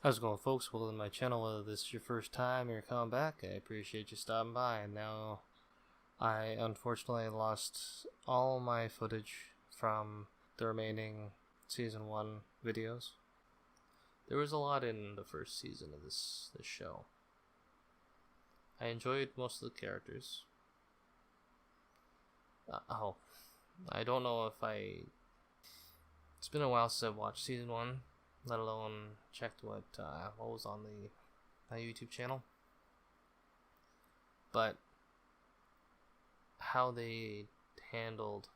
How's it going, folks? Welcome to my channel. Whether this is your first time or you're coming back, I appreciate you stopping by. And now, I unfortunately lost all my footage from the remaining Season 1 videos. There was a lot in the first season of this show. I enjoyed most of the characters. I don't know if It's been a while since I've watched Season 1. Let alone checked what was on my YouTube channel. But how they handled...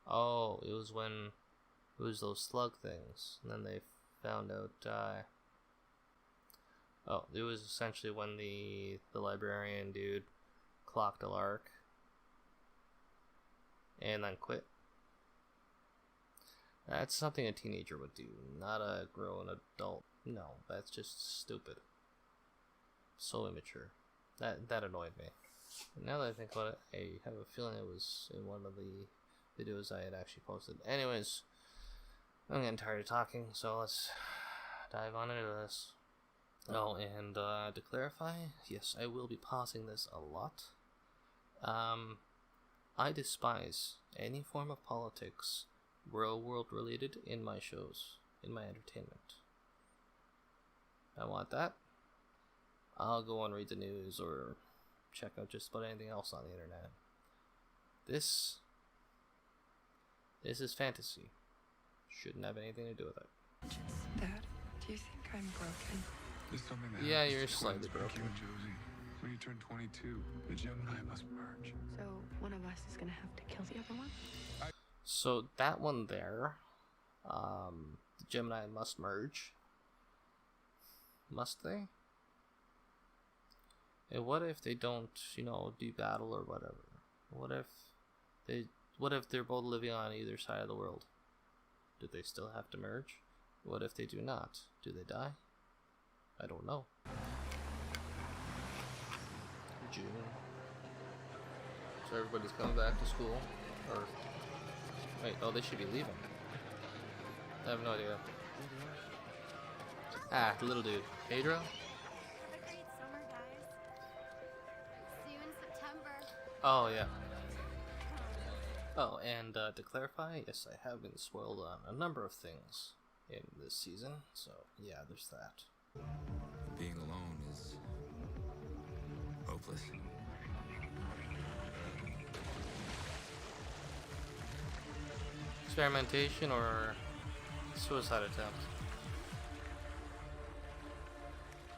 Oh, it was those slug things. And then they found out... it was essentially when the librarian dude clocked a lark. And then quit. That's something a teenager would do, not a grown adult. No, that's just stupid. So immature. That annoyed me. And now that I think about it, I have a feeling it was in one of the videos I had actually posted. Anyways, I'm getting tired of talking, so let's dive on into this. Oh, and to clarify, yes, I will be pausing this a lot. I despise any form of politics real world related in my shows, in my entertainment. I want that. I'll go and read the news or check out just about anything else on the internet. This is fantasy. Shouldn't have anything to do with it. Dad, do you think I'm broken? There's something that yeah, happens you're to slightly twins like broken. you and Josie. When you turn 22, the Gemini must merge. So one of us is gonna have to kill the other one? So that one there, the Gemini must merge. Must they? And what if they don't, do battle or whatever? What if they're both living on either side of the world? Do they still have to merge? What if they do not? Do they die? I don't know. June. So everybody's coming back to school, or wait, they should be leaving. I have no idea. The little dude. Pedro? Have a great summer, guys. See you in September. Oh, yeah. Oh, and to clarify, yes, I have been spoiled on a number of things in this season, so yeah, there's that. Being alone is hopeless. Experimentation or suicide attempt?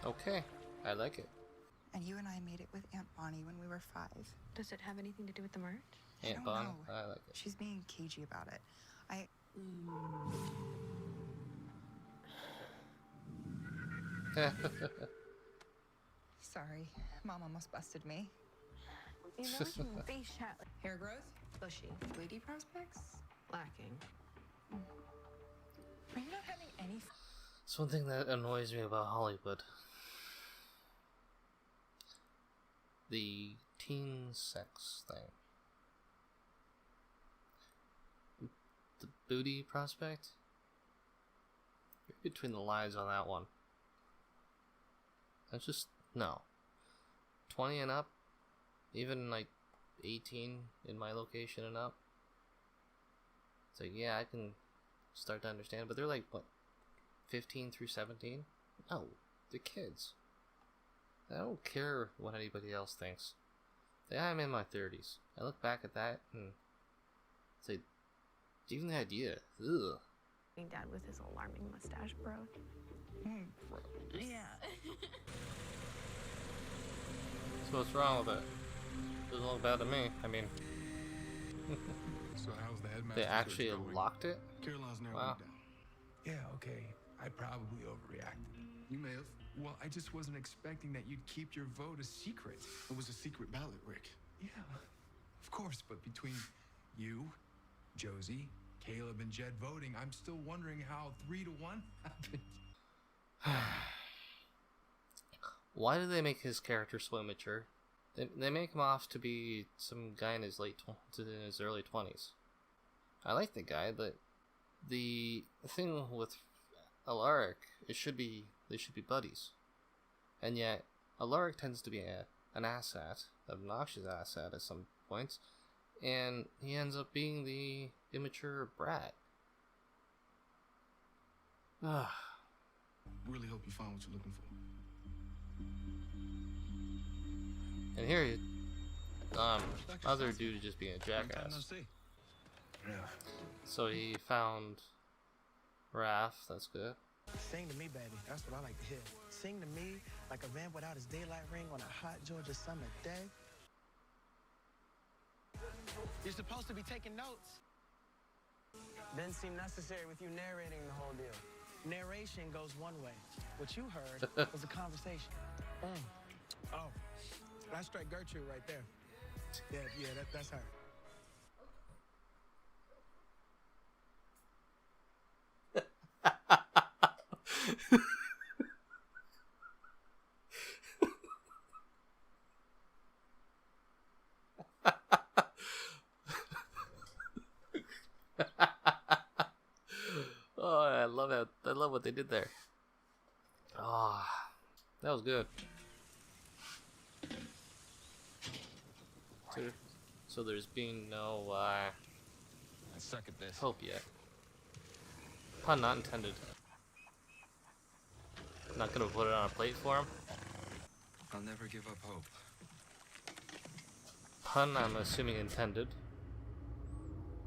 Okay, I like it. And you and I made it with Aunt Bonnie when we were 5. Does it have anything to do with the merge? Aunt don't Bonnie, know. I like it. She's being cagey about it. Sorry, Mom almost busted me. You know, you face chat like Hair growth? bushy, Lady prospects? lacking. Are you not having any It's one thing that annoys me about Hollywood. The teen sex thing. The booty prospect? Read between the lines on that one. That's just, no. 20 and up, even like 18 in my location and up. It's like, yeah, I can start to understand, but they're like, what, 15 through 17? No, they're kids. I don't care what anybody else thinks. I'm in my 30s. I look back at that and say, even the idea, ugh. Dad with his alarming mustache, bro. Yeah. So what's wrong with it? Doesn't look bad to me. I mean, So how's the headmaster? they actually search going? locked it? Caroline's narrowing Wow. it down. Yeah, okay. I probably overreacted. You may have. Well, I just wasn't expecting that you'd keep your vote a secret. It was a secret ballot, Rick. Yeah, of course. But between you, Josie, Caleb, and Jed voting, I'm still wondering how 3-1 happened. Why do they make his character so immature? They make him off to be some guy in his early 20s. I like the guy, but the thing with Alaric, they should be buddies. And yet, Alaric tends to be an asshat, an obnoxious asshat at some points, and he ends up being the immature brat. Really hope you find what you're looking for. And here, other dude is just being a jackass. Yeah. So he found Raph, that's good. Sing to me, baby. That's what I like to hear. Sing to me like a van without his daylight ring on a hot Georgia summer day. You're supposed to be taking notes. Didn't seem necessary with you narrating the whole deal. Narration goes one way. What you heard was a conversation. Oh, that's straight Gertrude right there. Yeah, that's her. Oh, I love it. I love what they did there. Ah, that was good. So there's been no I suck at this. hope yet. Pun not intended. Not gonna put it on a plate for him. I'll never give up hope. Pun, I'm assuming intended.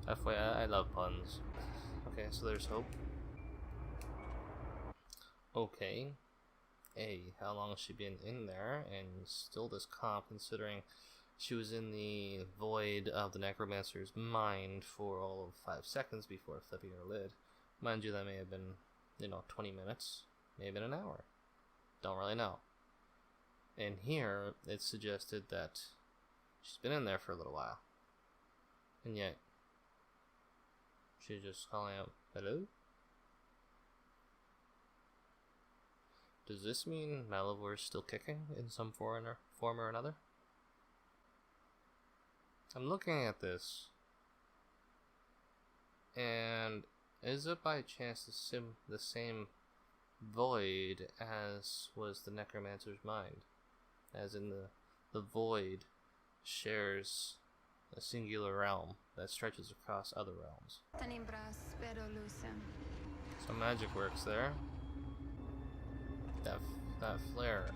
FYI, I love puns. Okay, so there's hope. Okay. How long has she been in there? And still this calm, considering she was in the void of the necromancer's mind for all of 5 seconds before flipping her lid. Mind you, that may have been, 20 minutes. May have been an hour. Don't really know. And here, it's suggested that she's been in there for a little while. And yet, she's just calling out, hello? Does this mean Malivore is still kicking in some form or another? I'm looking at this, and is it by chance the same void as was the necromancer's mind? As in the void shares a singular realm that stretches across other realms. So magic works there. That flare.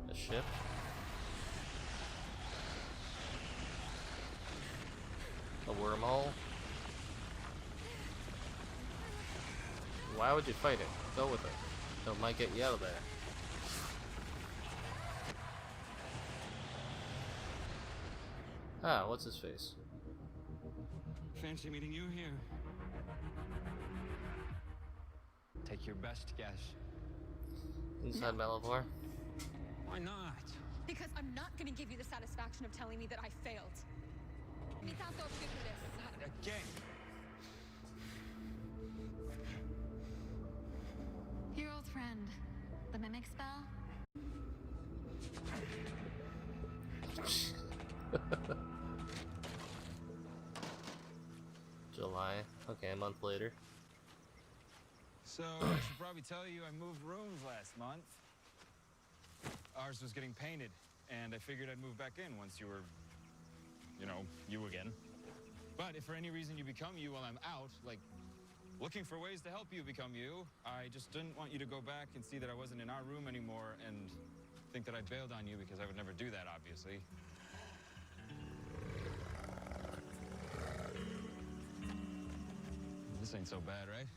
A ship. A wormhole. Why would you fight it? Go with it. It might get you out of there. Ah, what's his face? Fancy meeting you here. Take your best guess. Inside Malivore? Why not? Because I'm not gonna give you the satisfaction of telling me that I failed. Not again. Your old friend, the mimic spell? July. Okay, a month later. So, I should probably tell you I moved rooms last month. Ours was getting painted, and I figured I'd move back in once you were, you again. But if for any reason you become you while I'm out, like looking for ways to help you become you, I just didn't want you to go back and see that I wasn't in our room anymore and think that I bailed on you, because I would never do that, obviously. This ain't so bad, right?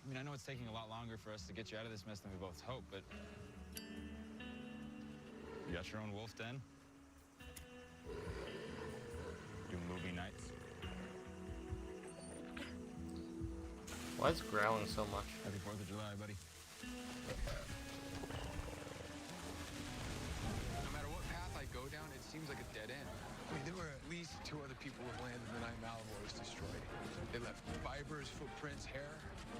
I mean, I know it's taking a lot longer for us to get you out of this mess than we both hoped, but you got your own wolf den? Do movie nights? Why is it growling so much? Happy 4th of July, buddy. No matter what path I go down, it seems like a dead end. I mean, there were at least 2 other people who landed the night Malivore was destroyed. They left fibers, footprints, hair.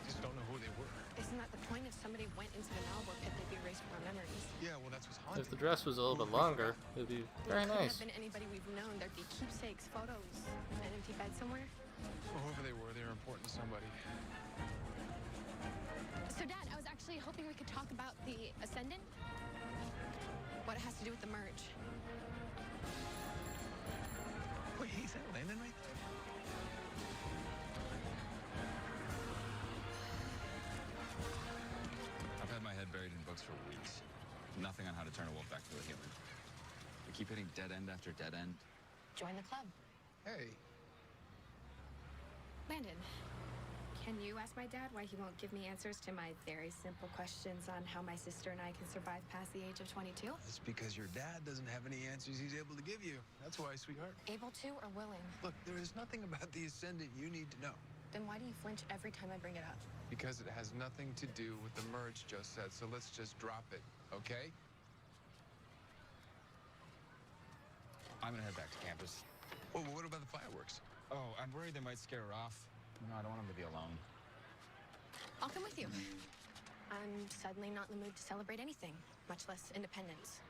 Just don't know who they were. Isn't that the point? If somebody went into the Malivore pit, they'd be erased from our memories. Yeah, well, that's what's haunting. If the dress was a little bit longer, it would be very It couldn't nice. have been anybody we've known. There'd be keepsakes, photos, an empty bed somewhere. Well, whoever they were talk about the Ascendant? What it has to do with the merge? Wait, is that Landon right there? I've had my head buried in books for weeks. Nothing on how to turn a wolf back to a human. We keep hitting dead end after dead end. Join the club. Hey. Landon, can you ask my dad why he won't give me answers to my very simple questions on how my sister and I can survive past the age of 22? It's because your dad doesn't have any answers he's able to give you. That's why, sweetheart. Able to or willing? Look, there is nothing about the Ascendant you need to know. Then why do you flinch every time I bring it up? Because it has nothing to do with the merge just said, so let's just drop it, okay? I'm gonna head back to campus. Oh, well, what about the fireworks? Oh, I'm worried they might scare her off. No, I don't want him to be alone. I'll come with you. I'm suddenly not in the mood to celebrate anything, much less independence.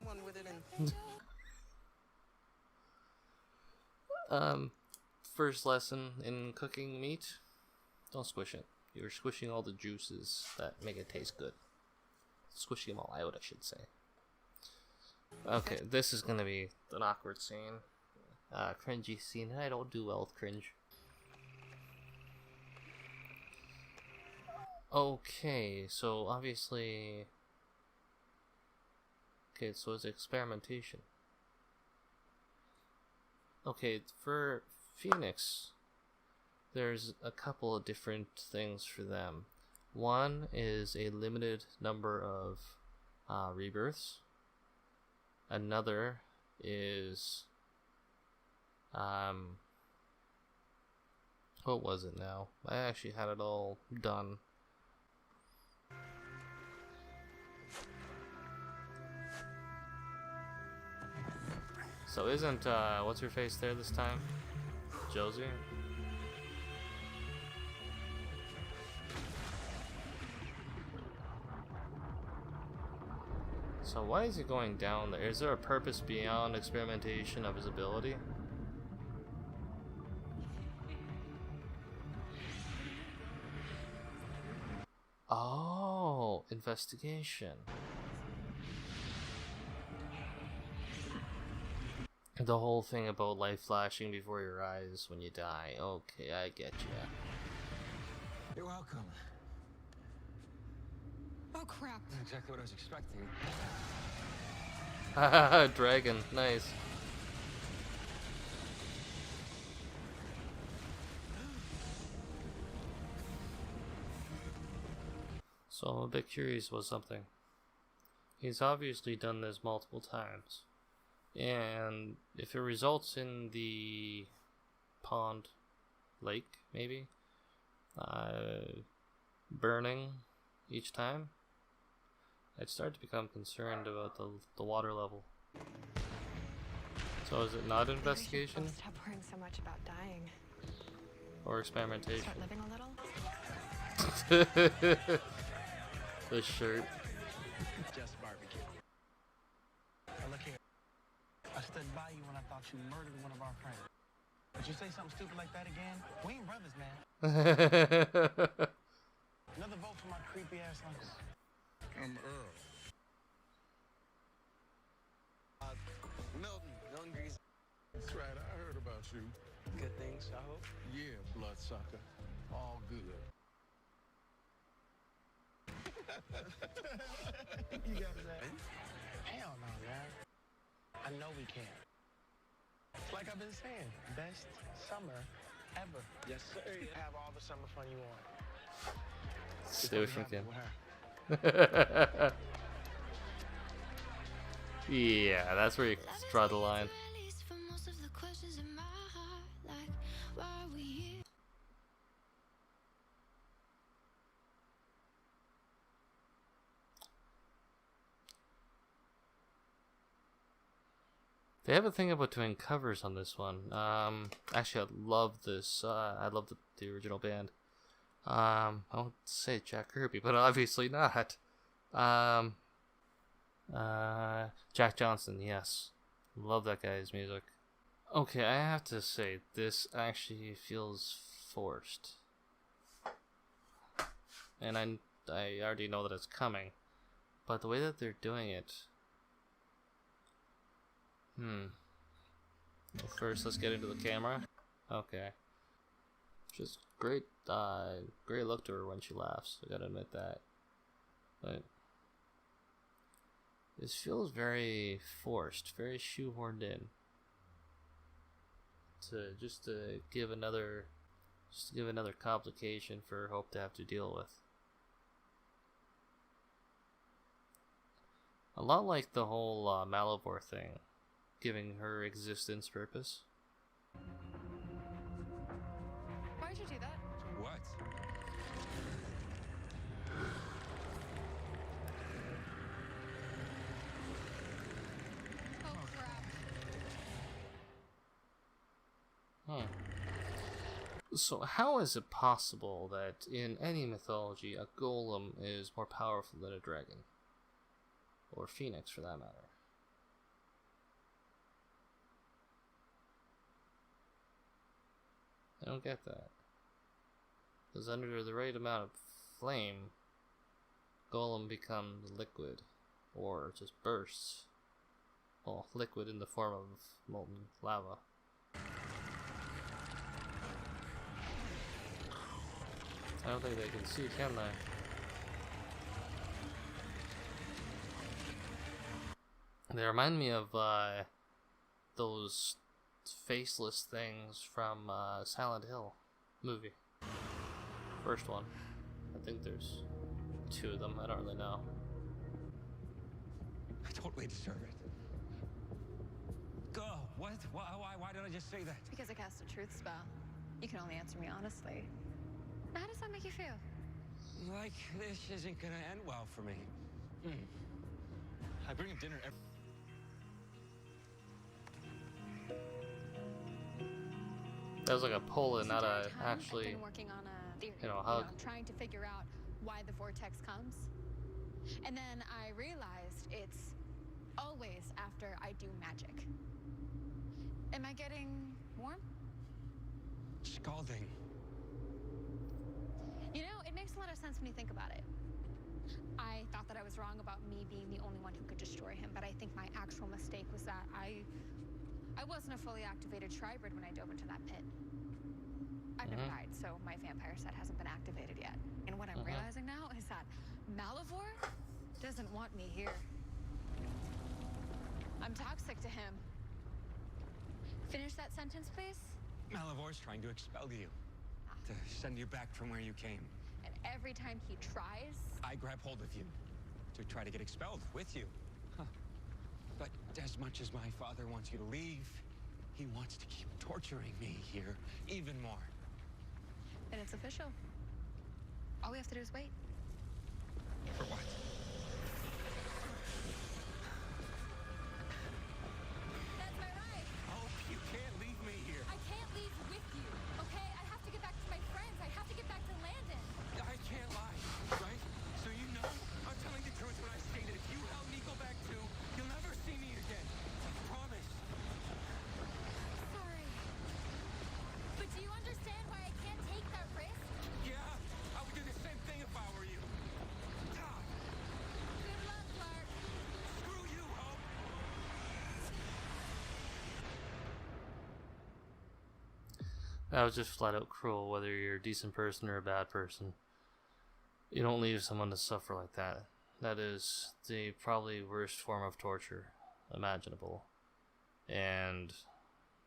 One with it and First lesson in cooking meat: don't squish it. You're squishing all the juices that make it taste good. Squishing them all out, I should say. Okay, this is gonna be an awkward scene. Cringy scene. I don't do well with cringe. Okay, so obviously... Okay, so it's experimentation. Okay, for Phoenix, there's a couple of different things for them. One is a limited number of rebirths. Another is what was it now? I actually had it all done. So isn't what's her face there this time? Josie? So why is he going down there? Is there a purpose beyond experimentation of his ability? Oh, investigation. The whole thing about life flashing before your eyes when you die. Okay, I get ya. You're welcome. Oh crap. That's exactly what I was expecting. Haha, dragon, nice. So I'm a bit curious about something. He's obviously done this multiple times. And if it results in the pond, lake, maybe, burning each time, I'd start to become concerned about the water level. So is it not investigation? Maybe I should stop worrying so much about dying. Or experimentation? Start living a little. The shirt. just barbecue. Now look here. I stood by you when I thought you murdered one of our friends. But you say something stupid like that again? We ain't brothers, man. Another vote for my creepy ass uncle. I'm Earl. Milton, Milton Grease. That's right, I heard about you. Good things, I hope. Yeah, bloodsucker. All good. You got that? Hell no, man. I know we can. It's like I've been saying, best summer ever. Yes, sir. Have all the summer fun you want. Stay with Happen him. with her. Yeah, that's where you draw the line. They have a thing about doing covers on this one. Actually, I love this. I love the original band. I won't say Jack Kirby, but obviously not. Jack Johnson, yes. Love that guy's music. Okay, I have to say, this actually feels forced. And I already know that it's coming. But the way that they're doing it... Well, first, let's get into the camera. Okay. Just great, great look to her when she laughs. I gotta admit that. But this feels very forced, very shoehorned in. To give another complication for Hope to have to deal with. A lot like the whole Malivore thing, giving her existence purpose. Why'd you do that? What? Oh, crap. So how is it possible that in any mythology a golem is more powerful than a dragon? Or phoenix, for that matter? I don't get that. Because under the right amount of flame, golem becomes liquid. Or just bursts. Well, liquid in the form of molten lava. I don't think they can see, can they? They remind me of those faceless things from Silent Hill movie. First one. I think there's 2 of them, I don't really know. I totally deserve it. Go. What? Why did I just say that? Because I cast a truth spell. You can only answer me honestly. How does that make you feel? Like this isn't gonna end well for me. I bring him dinner every... That was like a pull-in, not a I've actually, been working on a theory, hug. trying to figure out why the vortex comes. And then I realized it's always after I do magic. Am I getting warm? Scalding. You know, it makes a lot of sense when you think about it. I thought that I was wrong about me being the only one who could destroy him, but I think my actual mistake was that I wasn't a fully activated Tribrid when I dove into that pit. I've never died, so my vampire set hasn't been activated yet. And what I'm realizing now is that Malivore doesn't want me here. I'm toxic to him. Finish that sentence, please. Malivore's trying to expel you. To send you back from where you came. And every time he tries... I grab hold of you. To try to get expelled with you. But as much as my father wants you to leave, he wants to keep torturing me here even more. Then it's official. All we have to do is wait. For what? That's my ride. Oh, you can't leave me here. I can't leave with you, okay? I have to get back to my friends. I have to get back to Landon. I can't lie, right? So you know I'm telling the truth when I say that if you help Nico back too, you'll never see me again. Promise. Sorry. But do you understand why I can't take that risk? Yeah, I would do the same thing if I were you. God, Good luck, Clark. screw you, Hope. That was just flat out cruel, whether you're a decent person or a bad person. You don't leave someone to suffer like that. That is the probably worst form of torture imaginable. And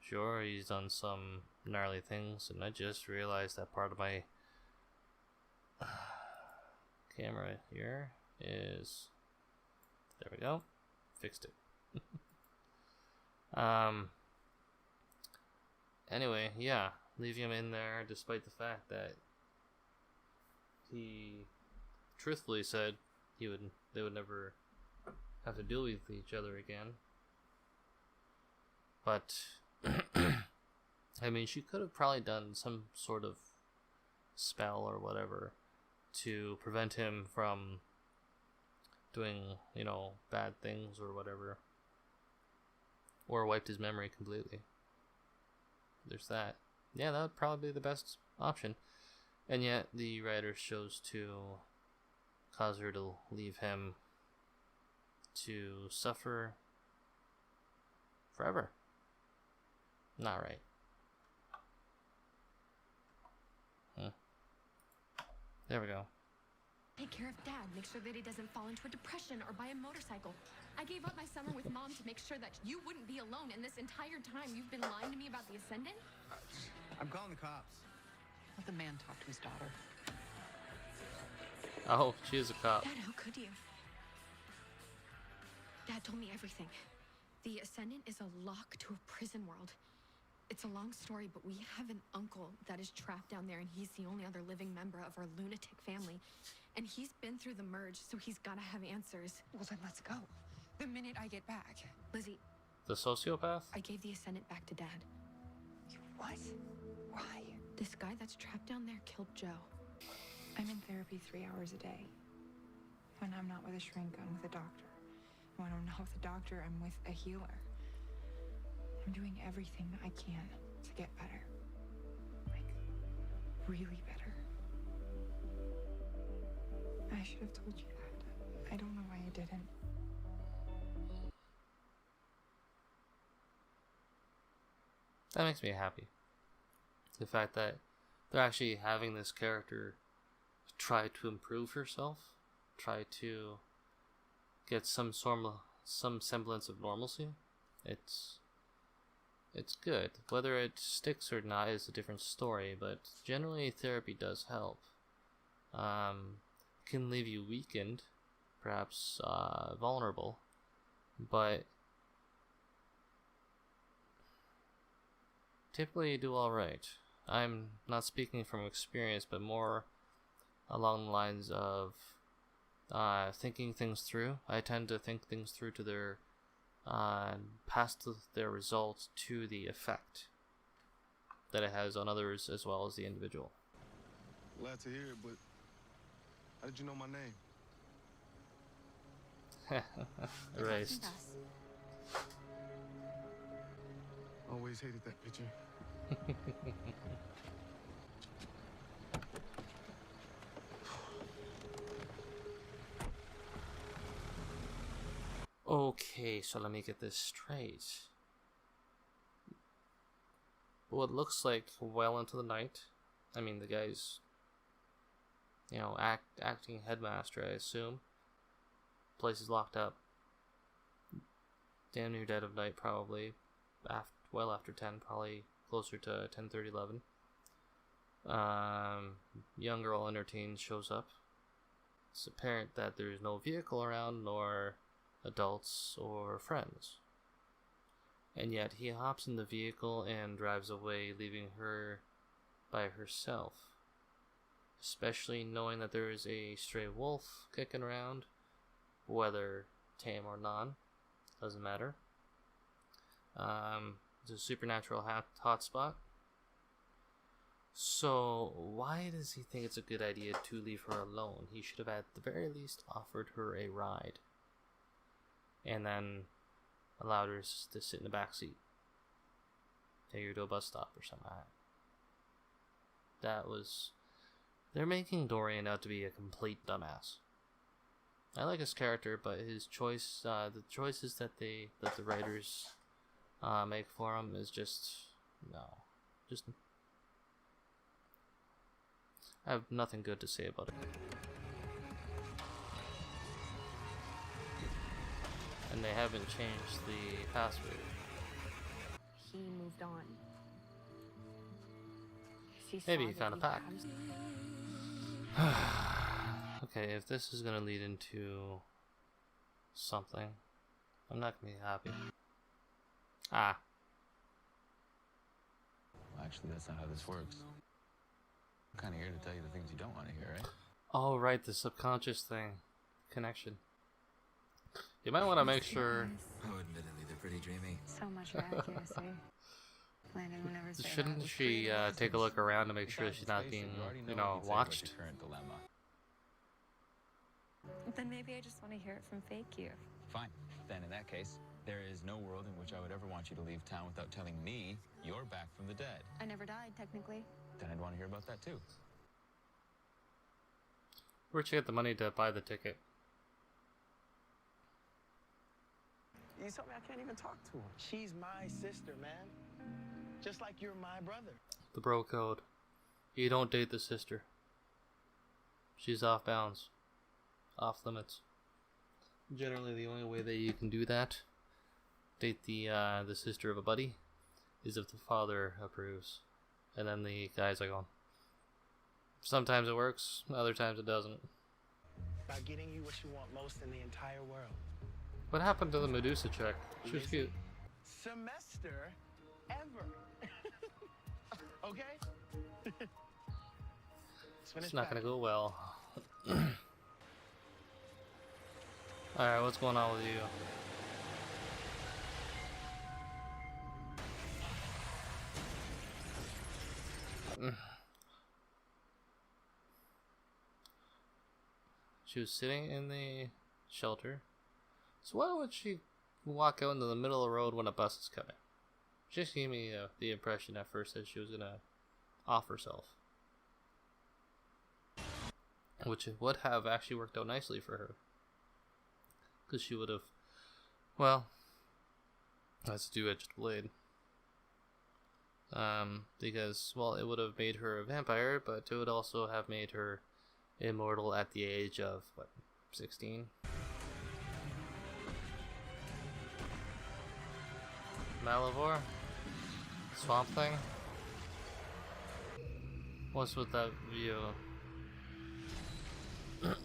sure, he's done some gnarly things, and I just realized that part of my camera here is... There we go. Fixed it. Anyway, yeah. Leaving him in there despite the fact that he truthfully said they would never have to deal with each other again. But I mean, she could have probably done some sort of spell or whatever to prevent him from doing, bad things or whatever, or wiped his memory completely. There's that. Yeah, that would probably be the best option. And yet the writer chose to cause her to leave him to suffer forever. Not right. There we go. Take care of Dad. Make sure that he doesn't fall into a depression or buy a motorcycle. I gave up my summer with Mom to make sure that you wouldn't be alone. And this entire time, you've been lying to me about the Ascendant? I'm calling the cops. Let the man talk to his daughter. Oh, she is a cop. Dad, how could you? Dad told me everything. The Ascendant is a lock to a prison world. It's a long story, but we have an uncle that is trapped down there, and he's the only other living member of our lunatic family. And he's been through the merge, so he's gotta have answers. Well, then let's go. The minute I get back. Lizzie, The sociopath? I gave the Ascendant back to Dad. What? Why? This guy that's trapped down there killed Joe. I'm in therapy 3 hours a day. When I'm not with a shrink, I'm with a doctor. When I'm not with a doctor, I'm with a healer. I'm doing everything I can to get better. Like, really better. I should have told you that. I don't know why I didn't. That makes me happy. The fact that they're actually having this character try to improve herself, try to get some semblance of normalcy. It's good. Whether it sticks or not is a different story, but generally therapy does help. Can leave you weakened, perhaps vulnerable, but typically you do alright. I'm not speaking from experience, but more along the lines of thinking things through. I tend to think things through to their past their results to the effect that it has on others as well as the individual. Glad to hear it, but how did you know my name? Erased. Always hated that picture. Okay, so let me get this straight. What looks like well into the night. I mean, the guy's, acting headmaster, I assume. Place is locked up. Damn near dead of night, probably. Well after 10, probably closer to 10:30, 11. Young girl in her teens shows up. It's apparent that there is no vehicle around, nor adults or friends. And yet he hops in the vehicle and drives away, leaving her by herself. Especially knowing that there is a stray wolf kicking around, whether tame or non, doesn't matter. It's a supernatural hotspot. So why does he think it's a good idea to leave her alone? He should have at the very least offered her a ride. And then allowed her to sit in the back seat. Take her to a bus stop or something like that. They're making Dorian out to be a complete dumbass. I like his character, but his choice, the choices that the writers make for him is just I have nothing good to say about it. And they haven't changed the password. He moved on. Maybe he found a pack. Okay, if this is gonna lead into something, I'm not gonna be happy. Well, actually, that's not how this works. I'm kind of here to tell you the things you don't want to hear, right? Oh, right, the subconscious thing. Connection. You might want to make sure... Oh, admittedly, they're pretty dreamy. So much for accuracy. Landon would never say Shouldn't that. she take a look around to make sure she's not being, watched? Current dilemma. Then maybe I just want to hear it from fake you. Fine. Then in that case, there is no world in which I would ever want you to leave town without telling me you're back from the dead. I never died, technically. then I'd want to hear about that too. Where'd you get the money to buy the ticket? You told me I can't even talk to her. She's my sister, man. Just like you're my brother. The bro code. You don't date the sister. She's off bounds. Off limits. Generally, the only way that you can do that, date the sister of a buddy, is if the father approves. And then the guy's like, oh. Sometimes it works, other times it doesn't. By getting you what you want most in the entire world. What happened to the Medusa chick? She was cute. Semester ever. Okay? It's not gonna go well. Alright, what's going on with you? She was sitting in the shelter. So why would she walk out into the middle of the road when a bus is coming? Just gave me the impression at first that she was gonna off herself. Which would have actually worked out nicely for her. Because she would have, well, that's a two-edged blade. Because, well, it would have made her a vampire, but it would also have made her immortal at the age of, what, 16? Malivore? Swamp Thing? What's with that view? Send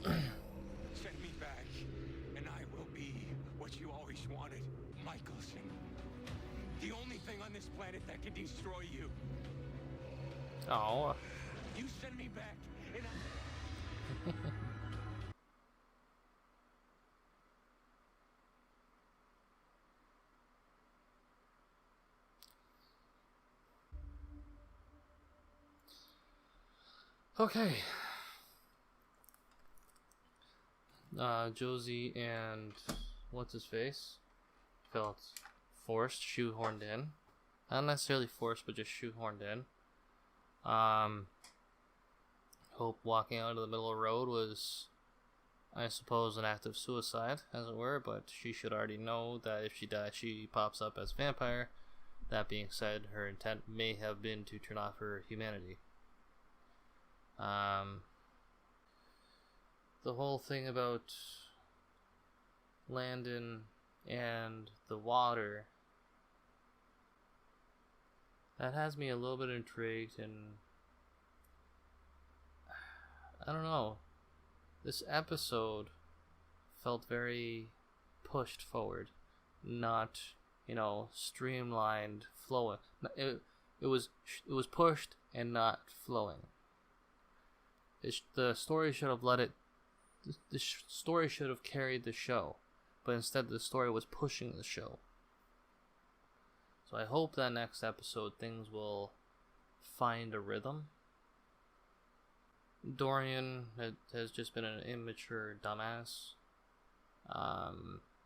me back, and I will be what you always wanted, Michelson. The only thing on this planet that can destroy you. Oh. You send me back, and Okay. Josie and what's his face felt forced, shoehorned in. Not necessarily forced, but just shoehorned in. Hope walking out into the middle of the road was, I suppose, an act of suicide, as it were, but she should already know that if she dies, she pops up as a vampire. That being said, her intent may have been to turn off her humanity. The whole thing about Landon and the water, that has me a little bit intrigued, and I don't know, this episode felt very pushed forward, not, streamlined, flowing. It was pushed and not flowing. The story should have the story should have carried the show, but instead the story was pushing the show. So I hope that next episode things will find a rhythm. Dorian has just been an immature dumbass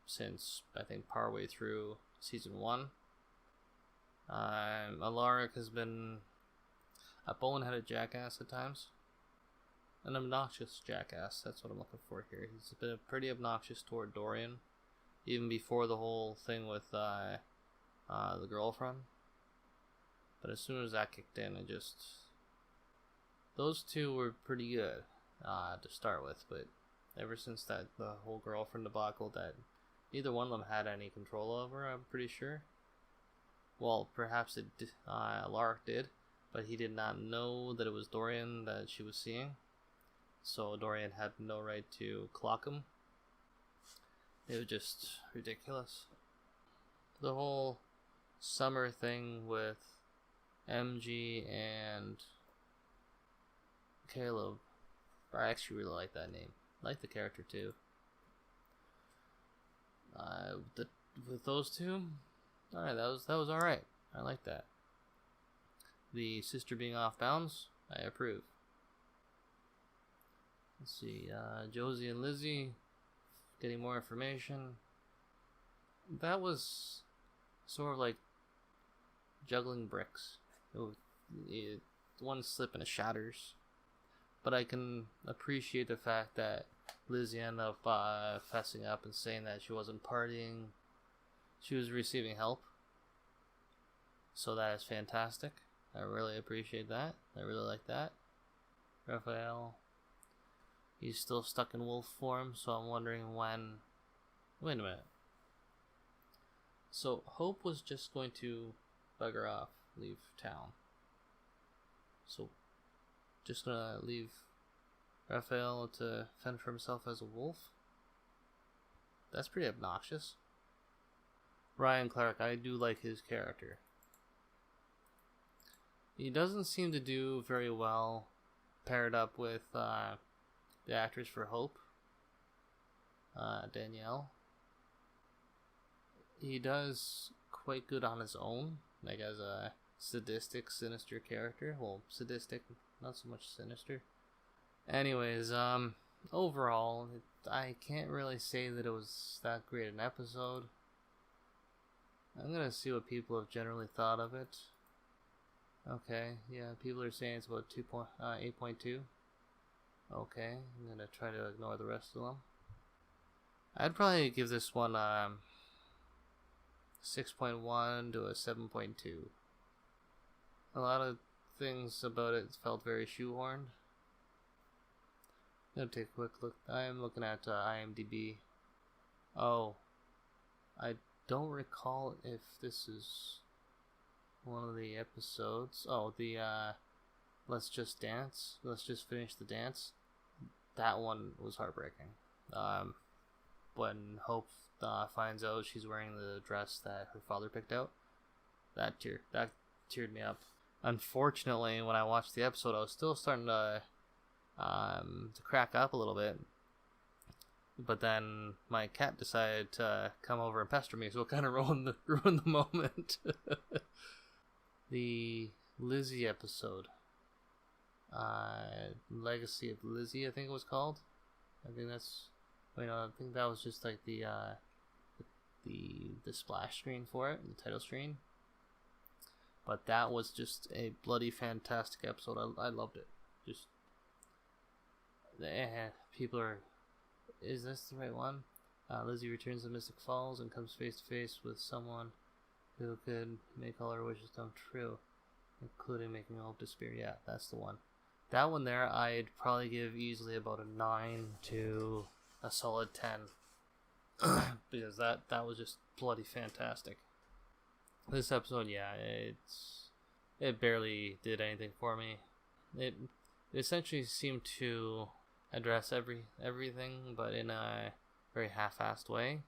since, I think, partway through season 1. Alaric has been a boneheaded jackass at times. An obnoxious jackass, that's what I'm looking for here. He's been pretty obnoxious toward Dorian, even before the whole thing with the girlfriend. But as soon as that kicked in, those two were pretty good to start with, but ever since the whole girlfriend debacle that neither one of them had any control over, I'm pretty sure. Well, perhaps Alaric did, but he did not know that it was Dorian that she was seeing. So Dorian had no right to clock him. It was just ridiculous. The whole summer thing with MG and Caleb, I actually really like that name. I like the character too. With those two, alright, that was alright. I like that. The sister being off bounds, I approve. Let's see, Josie and Lizzie getting more information. That was sort of like juggling bricks. one slip and it shatters. But I can appreciate the fact that Lizzie ended up fessing up and saying that she wasn't partying. She was receiving help. So that is fantastic. I really appreciate that. I really like that. Raphael, he's still stuck in wolf form, so I'm wondering when... Wait a minute. So Hope was just going to bugger off, leave town. So just gonna leave Raphael to fend for himself as a wolf? That's pretty obnoxious. Ryan Clark, I do like his character. He doesn't seem to do very well paired up with the actress for Hope, Danielle. He does quite good on his own, like as a sadistic, sinister character. Well, sadistic, not so much sinister. Anyways, overall, I can't really say that it was that great an episode. I'm gonna see what people have generally thought of it. Okay, yeah, people are saying it's about 8.2. Okay, I'm gonna try to ignore the rest of them. I'd probably give this one 6.1 to a 7.2. A lot of things about it felt very shoehorned. I'm gonna take a quick look. I am looking at IMDb. Oh, I don't recall if this is one of the episodes. Oh, the Let's Just Dance. Let's Just Finish the Dance. That one was heartbreaking. When Hope finds out she's wearing the dress that her father picked out, that teared me up. Unfortunately, when I watched the episode, I was still starting to crack up a little bit. But then my cat decided to come over and pester me, so it kind of ruined the moment. The Lizzie episode, Legacy of Lizzie, I think it was called. I think that was just like the splash screen for it, the title screen. But that was just a bloody fantastic episode. I loved it. Just people are. Is this the right one? Lizzie returns to Mystic Falls and comes face to face with someone who could make all her wishes come true, including making Hope disappear. Yeah, that's the one. That one there, I'd probably give easily about a 9 to a solid 10. Because that was just bloody fantastic. This episode, yeah, it barely did anything for me. It essentially seemed to address everything, but in a very half-assed way.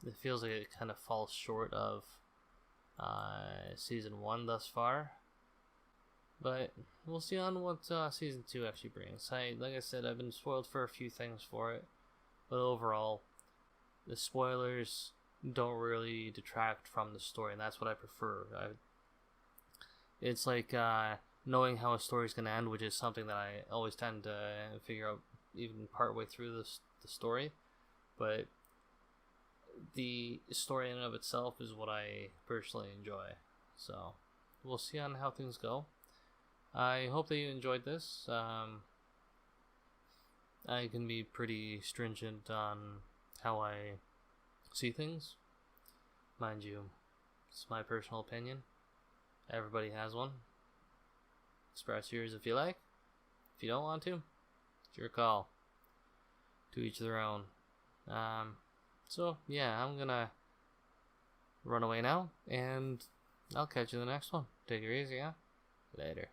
It feels like it kind of falls short of season 1 thus far, but we'll see on what season 2 actually brings. Like I said, I've been spoiled for a few things for it, but overall, the spoilers don't really detract from the story, and that's what I prefer. It's like knowing how a story is going to end, which is something that I always tend to figure out even partway through the story. But the story in and of itself is what I personally enjoy. So we'll see on how things go. I hope that you enjoyed this. I can be pretty stringent on how I see things. Mind you, it's my personal opinion. Everybody has one. Express yours if you like. If you don't want to, it's your call. To each their own. So yeah, I'm gonna run away now, and I'll catch you in the next one. Take it easy, yeah? Later.